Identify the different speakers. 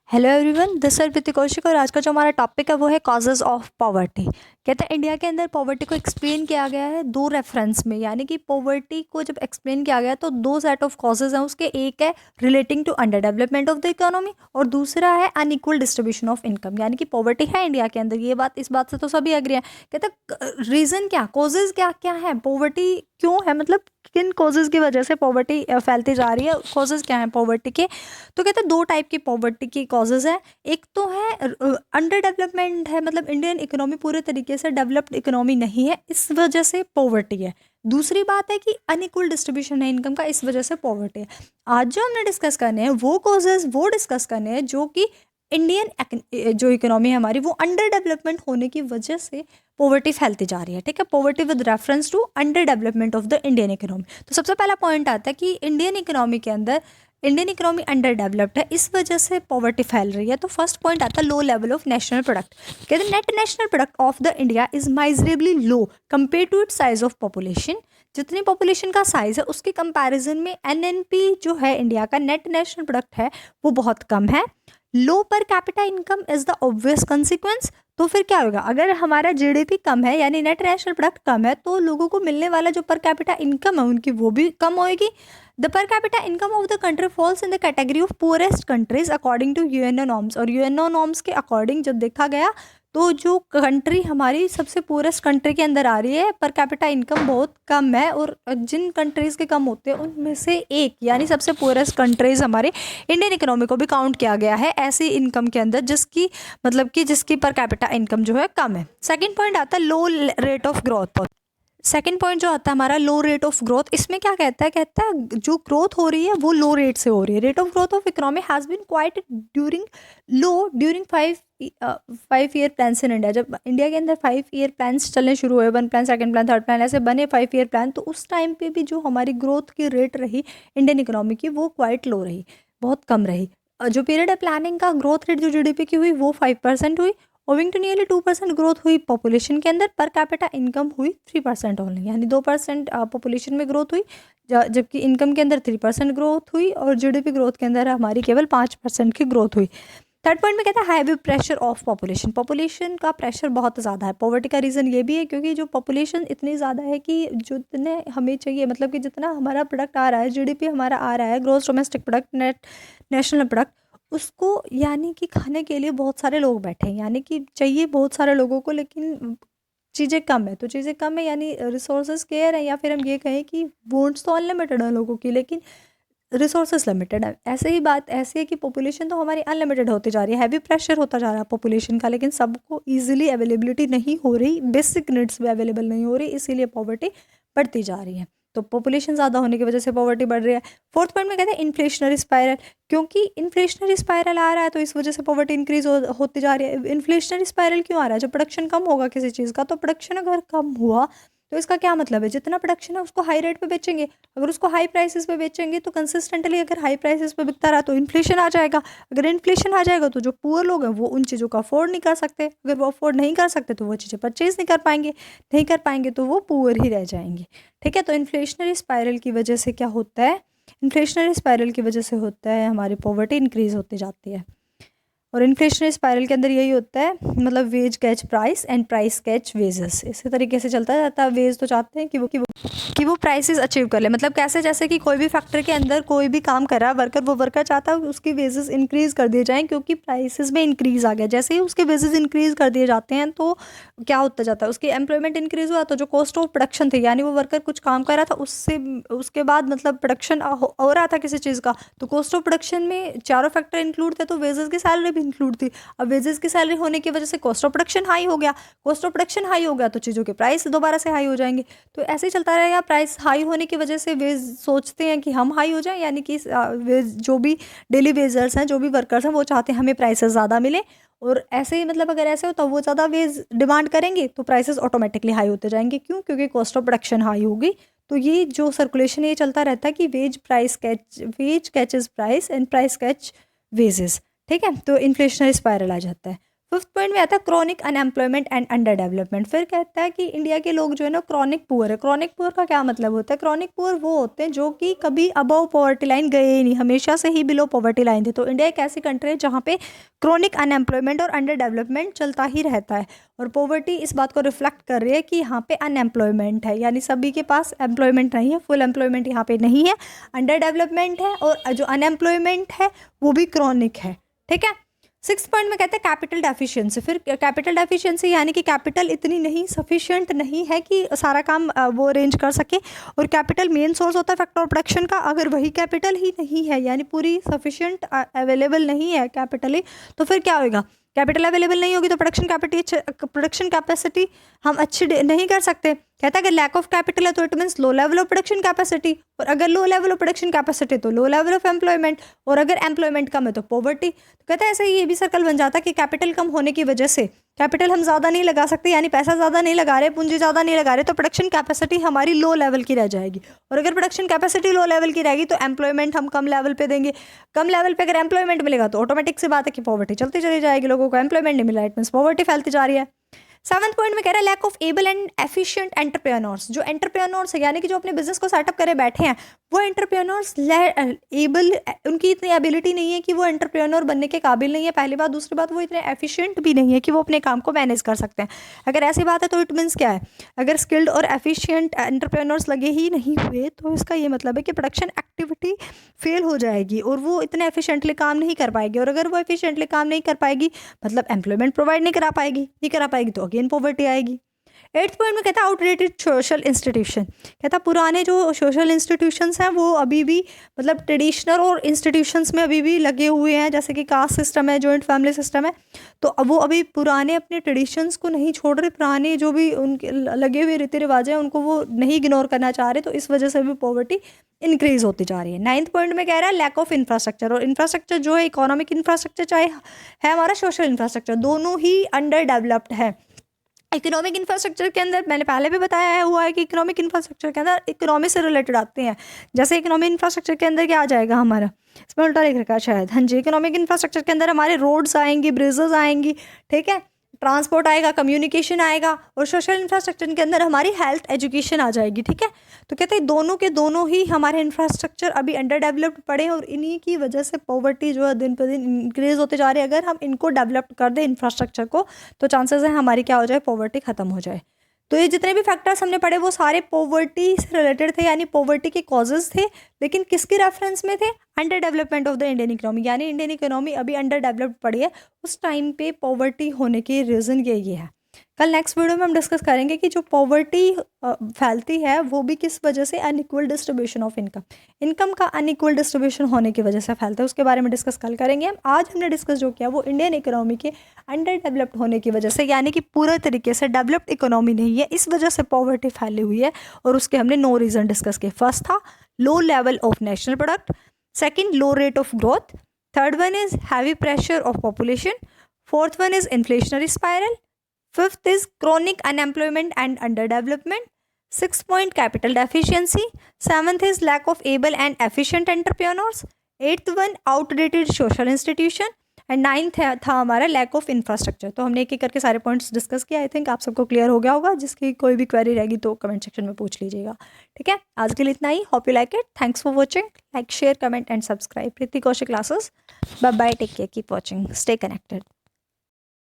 Speaker 1: Hello everyone, this is Hrithik Kaushik और आज का जो हमारा टॉपिक है वो है कॉजेज ऑफ पॉवर्टी। कहते हैं इंडिया के अंदर पॉवर्टी को एक्सप्लेन किया गया है दो रेफरेंस में, यानी कि पॉवर्टी को जब एक्सप्लेन किया गया तो दो सेट ऑफ कॉजेज हैं उसके। एक है relating to under development of the economy और दूसरा है अनइक्वल डिस्ट्रीब्यूशन ऑफ इनकम। यानी कि पॉवर्टी है इंडिया के अंदर, ये बात इस बात से तो सभी एग्री हैं। कहते हैं रीज़न क्या, कॉजेज क्या क्या है, पॉवर्टी क्यों है, मतलब किन कॉजेज की वजह से पॉवर्टी फैलती जा रही है, कॉजेज क्या है पॉवर्टी के। तो कहते हैं दो टाइप की पॉवर्टी की कॉजेज है। एक तो है अंडर डेवलपमेंट है, मतलब इंडियन इकोनॉमी पूरे तरीके से डेवलप्ड इकोनॉमी नहीं है, इस वजह से पॉवर्टी है। दूसरी बात है कि अनइक्वल डिस्ट्रीब्यूशन है इनकम का, इस वजह से पॉवर्टी है। आज जो हमने डिस्कस करने हैं वो कॉजेज वो डिस्कस करने हैं जो कि इंडियन जो इकोनॉमी है हमारी वो अंडर डेवलपमेंट होने की वजह से पॉवर्टी फैलती जा रही है। ठीक है, poverty with reference to under development of the Indian economy. तो सबसे पहला पॉइंट आता है कि इंडियन इकोनॉमी के अंदर इंडियन इकोनॉमी अंडर डेवलप्ड है, इस वजह से पॉवर्टी फैल रही है। तो फर्स्ट पॉइंट आता है low level of national product. कहते हैं net national product of the India is miserably low compare to its size of population. जितनी पॉपुलेशन का साइज है उसके कंपैरिजन में एनएनपी जो है इंडिया का नेट नेशनल प्रोडक्ट है वो बहुत कम है। Low per capita income is the obvious consequence. तो फिर क्या होगा, अगर हमारा जीडीपी कम है यानी नेट नेशनल प्रोडक्ट कम है तो लोगों को मिलने वाला जो पर कैपिटा इनकम है उनकी वो भी कम होएगी। The per capita income of the country falls in the category of poorest countries according to UNO norms. और यूएनओ नॉर्म्स के अकॉर्डिंग जब देखा गया तो जो कंट्री हमारी सबसे पुअरेस्ट कंट्री के अंदर आ रही है, पर कैपिटा इनकम बहुत कम है, और जिन कंट्रीज़ के कम होते हैं उनमें से एक यानी सबसे पुअरेस्ट कंट्रीज़ हमारे इंडियन इकोनॉमी को भी काउंट किया गया है ऐसी इनकम के अंदर जिसकी मतलब कि जिसकी पर कैपिटा इनकम जो है कम है। सेकंड पॉइंट आता है low rate of growth. Second point जो आता है हमारा लो रेट ऑफ ग्रोथ, इसमें क्या कहता है जो ग्रोथ हो रही है वो लो रेट से हो रही है। Rate of growth of economy has been quite during 5 year plans in India. जब इंडिया के अंदर 5 ईयर प्लान्स चलने शुरू हुए, 1 plan, second plan, third plan, ऐसे बने 5 ईयर प्लान, तो उस टाइम पे भी जो हमारी ग्रोथ की रेट रही इंडियन इकोनॉमी की वो क्वाइट लो रही, बहुत कम रही। जो पीरियड है प्लानिंग का, ग्रोथ रेट जो जीडीपी की हुई वो 5% हुई। ओविंग टू नियरली 2% ग्रोथ हुई पॉपुलेशन के अंदर, पर कैपिटा इनकम हुई 3% ओनली, यानी 2% पॉपुलेशन में ग्रोथ हुई जबकि इनकम के अंदर 3% ग्रोथ हुई और जीडीपी ग्रोथ के अंदर हमारी केवल 5% की ग्रोथ हुई। थर्ड पॉइंट में कहता है heavy pressure of population. Population का प्रेशर बहुत ज़्यादा है। पॉवर्टी का रीज़न ये भी है क्योंकि जो पॉपुलेशन इतनी ज़्यादा है कि जितने हमें चाहिए, मतलब कि जितना हमारा प्रोडक्ट आ रहा है, जीडीपी हमारा आ रहा है, gross domestic product, net national product, उसको यानी कि खाने के लिए बहुत सारे लोग बैठे हैं, यानी कि चाहिए बहुत सारे लोगों को लेकिन चीज़ें कम है। तो चीज़ें कम है यानी रिसोर्सेज केयर है, या फिर हम ये कहें कि वोट्स तो अनलिमिटेड है लोगों की लेकिन रिसोर्सेज लिमिटेड है। ऐसे ही बात ऐसी है कि पॉपुलेशन तो हमारी अनलिमिटेड होती जा रही है, हैवी प्रेशर होता जा रहा है पॉपुलेशन का, लेकिन सबको ईजिली अवेलेबिलिटी नहीं हो रही, बेसिक नीड्स भी अवेलेबल नहीं हो रही, इसीलिए पॉवर्टी बढ़ती जा रही है। तो पॉपुलेशन ज़्यादा होने की वजह से पॉवर्टी बढ़ रही है। फोर्थ पॉइंट में कहते हैं इन्फ्लेशनरी स्पायरल। क्योंकि इन्फ्लेशनरी स्पायरल आ रहा है तो इस वजह से पॉवर्टी इंक्रीज होती जा रही है। इन्फ्लेशनरी स्पायरल क्यों आ रहा है, जब प्रोडक्शन कम होगा किसी चीज़ का, तो प्रोडक्शन अगर कम हुआ तो इसका क्या मतलब है, जितना प्रोडक्शन है उसको हाई रेट पे बेचेंगे, अगर उसको हाई प्राइसेस पे बेचेंगे तो कंसिस्टेंटली अगर हाई प्राइसेस पे बिकता रहा तो इन्फ्लेशन आ जाएगा। अगर इन्फ्लेशन आ जाएगा तो जो पुअर लोग हैं वो उन चीज़ों को अफोर्ड नहीं कर सकते, अगर वो अफोर्ड नहीं कर सकते तो वो चीज़ें परचेज नहीं कर पाएंगे तो वो पुअर ही रह जाएंगे। ठीक है, तो इन्फ्लेशनरी स्पायरल की वजह से क्या होता है, इन्फ्लेशनरी स्पायरल की वजह से होता है हमारी पॉवर्टी इंक्रीज होती जाती है। और इन्फ्लेशनरी स्पायरल के अंदर यही होता है, मतलब wage catch price and price catch wages, इसी तरीके से चलता जाता है। वेज तो चाहते हैं कि वो प्राइसेस अचीव कर ले, मतलब कैसे, जैसे कि कोई भी फैक्ट्री के अंदर कोई भी काम कर रहा है वर्कर, वो वर्कर चाहता है उसकी वेजेस इंक्रीज कर दिए जाएं क्योंकि प्राइसेस में इंक्रीज आ गया। जैसे ही उसके वेजेस इंक्रीज कर दिए जाते हैं तो क्या होता जाता है, उसकी एम्प्लॉयमेंट इंक्रीज हुआ तो जो कॉस्ट ऑफ प्रोडक्शन थी, यानी वो वर्कर कुछ काम कर रहा था उससे उसके बाद मतलब प्रोडक्शन हो रहा था किसी चीज़ का, तो कॉस्ट ऑफ प्रोडक्शन में चारों फैक्टर इंक्लूड थे, तो वेजेस की सैलरी भी इंक्लूड थी। अब वेजेस की सैलरी होने की वजह से कॉस्ट ऑफ प्रोडक्शन हाई हो गया, कॉस्ट ऑफ प्रोडक्शन हाई हो गया तो चीज़ों के प्राइस दोबारा से हाई हो जाएंगे। तो ऐसे ही चलता रहेगा। प्राइस हाई होने की वजह से वेज सोचते हैं कि हम हाई हो जाएं, यानी कि वेज जो भी डेली वेजर्स हैं, जो भी वर्कर्स हैं, वो चाहते हैं हमें प्राइसेस ज़्यादा मिले, और ऐसे ही मतलब अगर ऐसे हो तो वो ज़्यादा वेज डिमांड करेंगे तो प्राइसेस ऑटोमेटिकली हाई होते जाएंगे। क्यों, क्योंकि कॉस्ट ऑफ प्रोडक्शन हाई होगी। तो ये जो सर्कुलेशन ये चलता रहता है कि wage catches price and price catch wages. ठीक है, तो इन्फ्लेशनरी स्पायरल आ जाता है। फिफ्थ पॉइंट में आता है chronic unemployment and under development. फिर कहता है कि इंडिया के लोग जो है ना क्रॉनिक पुअर है। क्रॉनिक पुअर का क्या मतलब होता है? क्रॉनिक पुअर वो होते हैं जो कि कभी अबव पॉवर्टी लाइन गए ही नहीं, हमेशा से ही बिलो पॉवर्टी लाइन थे। तो इंडिया एक ऐसी कंट्री है जहाँ पे क्रॉनिक अनएम्प्लॉयमेंट और अंडर डेवलपमेंट चलता ही रहता है। और पॉवर्टी इस बात को रिफ्लेक्ट कर रही है कि यहाँ पे अनएम्प्लॉयमेंट है, यानी सभी के पास एम्प्लॉयमेंट नहीं है, फुल एम्प्लॉयमेंट यहाँ पे नहीं है, अंडर डेवलपमेंट है, और जो अनएम्प्लॉयमेंट है वो भी क्रॉनिक है। ठीक है। सिक्स पॉइंट में कहते हैं कैपिटल डेफिशिएंसी। फिर कैपिटल डेफिशिएंसी यानी कि कैपिटल इतनी नहीं, सफिशिएंट नहीं है कि सारा काम वो अरेंज कर सके। और कैपिटल मेन सोर्स होता है फैक्टर ऑफ प्रोडक्शन का। अगर वही कैपिटल ही नहीं है, यानी पूरी सफिशिएंट अवेलेबल नहीं है कैपिटल ही, तो फिर क्या होगा? कैपिटल अवेलेबल नहीं होगी तो प्रोडक्शन कैपेसिटी हम अच्छी नहीं कर सकते। कहता है कि लैक ऑफ कैपिटल है तो it means low level of production capacity, और अगर लो लेवल ऑफ प्रोडक्शन कैपेसिटी तो लो लेवल ऑफ एम्प्लॉयमेंट, और अगर एम्प्लॉयमेंट कम है तो पॉवर्टी। तो कहता है ऐसे ही ये भी सर्कल बन जाता है कि कैपिटल कम होने की वजह से, कैपिटल हम ज़्यादा नहीं लगा सकते, यानी पैसा ज़्यादा नहीं लगा रहे, पूंजी ज़्यादा नहीं लगा रहे, तो प्रोडक्शन कैपेसिटी हमारी लो लेवल की रह जाएगी। और अगर प्रोडक्शन कैपेसिटी लो लेवल की रहेगी तो एम्प्लॉयमेंट हम कम लेवल पे देंगे। कम लेवल पे अगर एम्प्लॉयमेंट मिलेगा तो ऑटोमेटिक सी बात है कि पॉवर्टी चलती चली जाएगी, लोगों को एम्प्लॉयमेंट नहीं मिला, इट मीन्स पॉवर्टी फैलती जा रही है। सेवंथ पॉइंट में कह रहा है lack of able and efficient entrepreneurs. जो एंटरप्रेन्योर्स है यानी कि जो अपने बिजनेस को सेटअप करे बैठे हैं, वो एंटरप्रेन्योर्स एबल, उनकी इतनी एबिलिटी नहीं है कि वो एंटरप्रेन्योर बनने के काबिल नहीं है, पहली बात। दूसरी बात, वो इतने एफिशिएंट भी नहीं है कि वो अपने काम को मैनेज कर सकते हैं। अगर ऐसी बात है तो इट मीन्स क्या है? अगर स्किल्ड और एफिशिएंट एंटरप्रेन्योर्स लगे ही नहीं हुए तो इसका ये मतलब है कि प्रोडक्शन एक्टिविटी फेल हो जाएगी और वो इतने एफिशिएंटली काम नहीं कर पाएगी। और अगर वो एफिशिएंटली काम नहीं कर पाएगी मतलब एम्प्लॉयमेंट प्रोवाइड नहीं करा पाएगी तो अगेन पॉवर्टी आएगी। एट्थ पॉइंट में कहता है आउटडेटेड सोशल इंस्टीट्यूशन। कहता पुराने जो सोशल इंस्टीट्यूशंस हैं वो अभी भी मतलब ट्रेडिशनल और इंस्टीट्यूशंस में अभी भी लगे हुए हैं, जैसे कि कास्ट सिस्टम है, जॉइंट फैमिली सिस्टम है, तो अब वो अभी पुराने अपने ट्रेडिशंस को नहीं छोड़ रहे, पुराने जो भी उनके लगे हुए रीति रिवाज हैं उनको वो नहीं इग्नोर करना चाह रहे, तो इस वजह से भी पॉवर्टी इंक्रीज होती जा रही है। नाइन्थ पॉइंट में कह रहा है लैक ऑफ इंफ्रास्ट्रक्चर। और इंफ्रास्ट्रक्चर जो है इकोनॉमिक इंफ्रास्ट्रक्चर चाहे है हमारा सोशल इंफ्रास्ट्रक्चर, दोनों ही अंडर डेवलप्ड है। इकोनॉमिक इंफ्रास्ट्रक्चर के अंदर मैंने पहले भी बताया हुआ है कि इकोनॉमिक इंफ्रास्ट्रक्चर के अंदर इकोनॉमी से रिलेटेड आते हैं। जैसे इकोनॉमिक इंफ्रास्ट्रक्चर के अंदर क्या आ जाएगा हमारा, इसमें उल्टा लिख रखा है शायद, हाँ जी, इकोनॉमिक इंफ्रास्ट्रक्चर के अंदर हमारे रोड्स आएंगी, ब्रिजेस आएंगी, ठीक है, ट्रांसपोर्ट आएगा, कम्युनिकेशन आएगा, और सोशल इंफ्रास्ट्रक्चर के अंदर हमारी हेल्थ एजुकेशन आ जाएगी। ठीक है, तो कहते हैं दोनों के दोनों ही हमारे इंफ्रास्ट्रक्चर अभी अंडर डेवलप्ड पड़े हैं और इन्हीं की वजह से पॉवर्टी जो है दिन पर दिन इंक्रीज होते जा रही है। अगर हम इनको डेवलप कर दें इंफ्रास्ट्रक्चर को तो चांसेस है हमारी क्या हो जाए, पॉवर्टी खत्म हो जाए। तो ये जितने भी फैक्टर्स हमने पढ़े वो सारे पॉवर्टी से रिलेटेड थे, यानी पॉवर्टी के कॉजेज थे, लेकिन किसके रेफरेंस में थे? Under development of the Indian economy, यानी इंडियन इकोनॉमी अभी अंडर डेवलप्ड पड़ी है, उस टाइम पे पॉवर्टी होने के रीज़न ये है। कल नेक्स्ट वीडियो में हम डिस्कस करेंगे कि जो पॉवर्टी फैलती है वो भी किस वजह से, अनइक्वल डिस्ट्रीब्यूशन ऑफ इनकम का अनइक्वल डिस्ट्रीब्यूशन होने की वजह से फैलता है, उसके बारे में डिस्कस कल करेंगे हम। आज हमने डिस्कस जो किया वो इंडियन इकोनॉमी के अंडर डेवलप्ड होने की वजह से, यानी कि पूरे तरीके से डेवलप्ड इकोनॉमी नहीं है, इस वजह से पॉवर्टी फैली हुई है, और उसके हमने 9 रीज़न डिस्कस किए। फर्स्ट था लो level of national product, second low rate of growth, third one is heavy pressure of population, fourth one is inflationary spiral, fifth is chronic unemployment and underdevelopment, sixth point capital deficiency, seventh is lack of able and efficient entrepreneurs, eighth one outdated social institution, and ninth था हमारा lack of infrastructure. तो हमने एक एक करके सारे points discuss किया। I think आप सबको क्लियर हो गया होगा, जिसकी कोई भी क्वेरी रहेगी तो कमेंट सेक्शन में पूछ लीजिएगा। ठीक है, आज के लिए इतना ही। Hope you like it, thanks for watching, like share comment and subscribe. Preeti Kaushik classes, bye bye, take care, keep watching, stay connected.